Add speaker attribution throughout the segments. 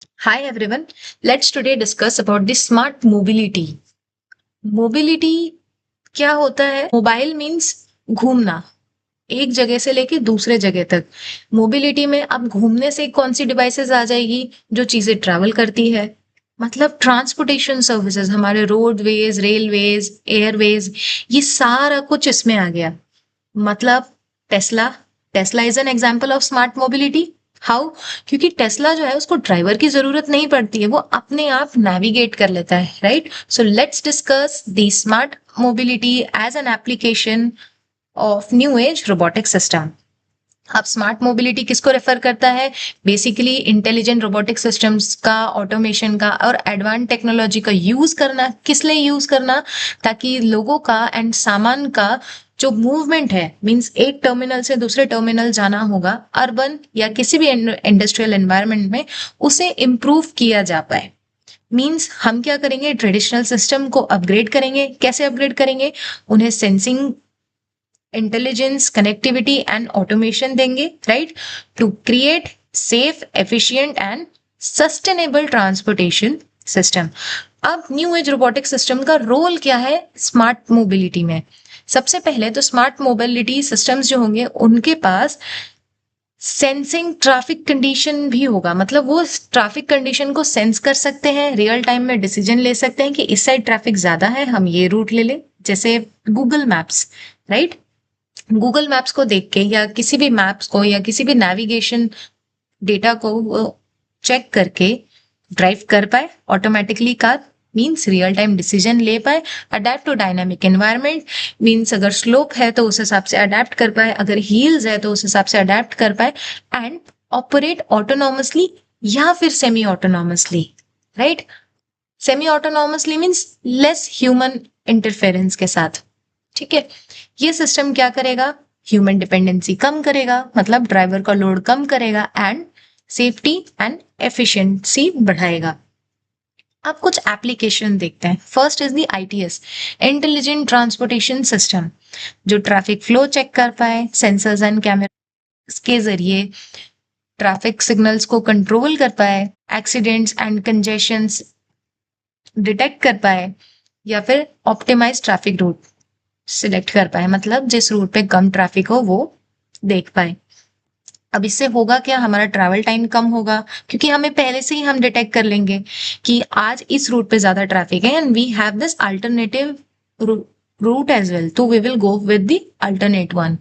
Speaker 1: Hi everyone, let's today discuss about the smart mobility. Mobility क्या होता है? Mobile means घूमना, एक जगह से लेके दूसरे जगह तक। मोबिलिटी में अब घूमने से कौन सी डिवाइसेस आ जाएगी जो चीजें ट्रैवल करती है, मतलब ट्रांसपोर्टेशन सर्विसेज, हमारे रोडवेज, रेलवेज, एयरवेज, ये सारा कुछ इसमें आ गया। मतलब Tesla, Tesla is an example of smart mobility. How? क्योंकि टेस्ला जो है उसको ड्राइवर की जरूरत नहीं पड़ती है, वो अपने आप नेविगेट कर लेता है, right? So let's discuss the smart mobility as an application of new age robotic system. अब स्मार्ट मोबिलिटी किसको रेफर करता है? बेसिकली इंटेलिजेंट रोबोटिक सिस्टम्स का, ऑटोमेशन का और एडवांस टेक्नोलॉजी का यूज करना। किस लिए यूज करना? ताकि लोगों का एंड सामान का जो मूवमेंट है, मींस एक टर्मिनल से दूसरे टर्मिनल जाना होगा अर्बन या किसी भी इंडस्ट्रियल एनवायरनमेंट में, उसे इम्प्रूव किया जा पाए। मींस हम क्या करेंगे? ट्रेडिशनल सिस्टम को अपग्रेड करेंगे। कैसे अपग्रेड करेंगे? उन्हें sensing, intelligence, connectivity and automation देंगे, right, to create safe, efficient and sustainable transportation system. अब न्यू एज रोबोटिक सिस्टम का रोल क्या है स्मार्ट मोबिलिटी में? सबसे पहले तो स्मार्ट मोबिलिटी सिस्टम्स जो होंगे उनके पास सेंसिंग ट्रैफिक कंडीशन भी होगा, मतलब वो ट्रैफिक कंडीशन को सेंस कर सकते हैं, रियल टाइम में डिसीजन ले सकते हैं कि इस साइड ट्रैफिक ज्यादा है, हम ये रूट ले लें। जैसे Google maps, right? Google maps को देख के या किसी भी मैप्स को या किसी भी नेविगेशन डेटा को चेक करके ड्राइव कर पाए automatically car, means real time decision ले पाए। Adapt to dynamic environment, means अगर स्लोप है तो उस हिसाब से अडेप्ट कर पाए, अगर हील्स है तो उस हिसाब से अडेप्ट कर पाए। एंड ऑपरेट ऑटोनॉमसली या फिर semi autonomously, right? Semi autonomously means less human interference के साथ, ठीक है? ये सिस्टम क्या करेगा? ह्यूमन डिपेंडेंसी कम करेगा, मतलब ड्राइवर का लोड कम करेगा एंड सेफ्टी एंड एफिशिएंसी बढ़ाएगा। अब कुछ एप्लीकेशन देखते हैं। First is the ITS, intelligent transportation system, जो ट्रैफिक फ्लो चेक कर पाए, सेंसर्स एंड कैमरास के जरिए ट्रैफिक सिग्नल्स को कंट्रोल कर पाए, एक्सीडेंट्स एंड कंजेशंस डिटेक्ट कर पाए, या फिर ऑप्टिमाइज ट्रैफिक रूट सिलेक्ट कर पाए, मतलब जिस रूट पे कम ट्रैफिक हो वो देख पाए। अब इससे होगा क्या? हमारा ट्रैवल टाइम कम होगा, क्योंकि हमें पहले से ही हम डिटेक्ट कर लेंगे कि आज इस रूट पे ज्यादा ट्रैफिक है and we have this alternative route as well, तो we will go with the alternate one.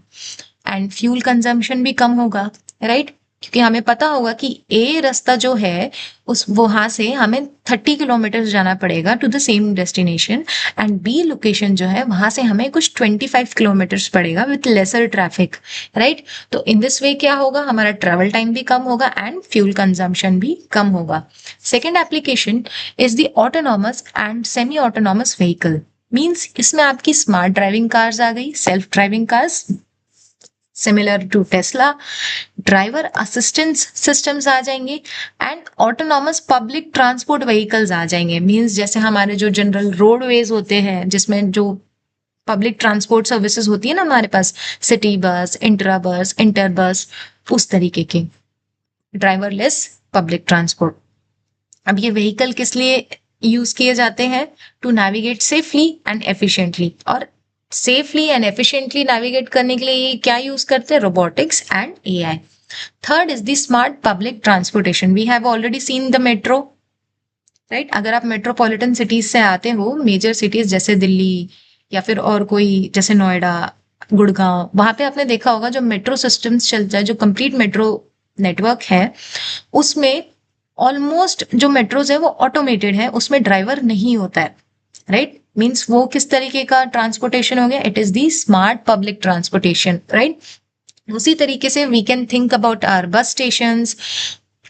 Speaker 1: And fuel consumption भी कम होगा, राइट? क्योंकि हमें पता होगा कि ए रास्ता जो है उस वहां से हमें 30 किलोमीटर जाना पड़ेगा to the same destination, and B location जो है वहां से हमें कुछ 25 किलोमीटर पड़ेगा विथ लेसर ट्रैफिक, राइट? तो इन दिस वे क्या होगा? हमारा ट्रेवल टाइम भी कम होगा एंड फ्यूल कंजम्पशन भी कम होगा। Second application is the autonomous and semi autonomous vehicle. Means इसमें आपकी स्मार्ट ड्राइविंग कार्स आ गई, self driving cars similar to Tesla, driver assistance systems आ जाएंगे and autonomous public transport vehicles आ जाएंगे। मींस जैसे हमारे जो जनरल रोडवेज होते हैं जिसमें जो पब्लिक ट्रांसपोर्ट सर्विसेज होती है ना हमारे पास, सिटी बस, इंट्रा बस, इंटर बस, उस तरीके के ड्राइवरलेस पब्लिक ट्रांसपोर्ट। अब ये व्हीकल किस लिए यूज किए जाते हैं? To navigate safely and efficiently. और सेफली एंड एफिशिएंटली नेविगेट करने के लिए ये क्या यूज करते हैं? Robotics and AI. Third is the smart public transportation. We have already seen the metro, right? अगर आप मेट्रोपॉलिटन सिटीज से आते हो, मेजर सिटीज जैसे दिल्ली या फिर और कोई जैसे नोएडा, गुड़गांव, वहां पे आपने देखा होगा जो मेट्रो सिस्टम्स चलता है, जो कंप्लीट मेट्रो नेटवर्क है, उसमें ऑलमोस्ट जो मेट्रोज है वो ऑटोमेटेड है, उसमें ड्राइवर नहीं होता है, राइट? मीन्स वो किस तरीके का ट्रांसपोर्टेशन हो गया? It is the smart public transportation, right? उसी तरीके से we can think about our bus station,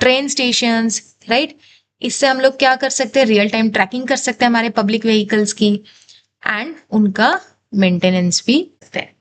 Speaker 1: train station, right? इससे हम लोग क्या कर सकते हैं? रियल टाइम ट्रैकिंग कर सकते हैं हमारे पब्लिक व्हीकल्स की एंड उनका मेंटेनेंस भी करते हैं।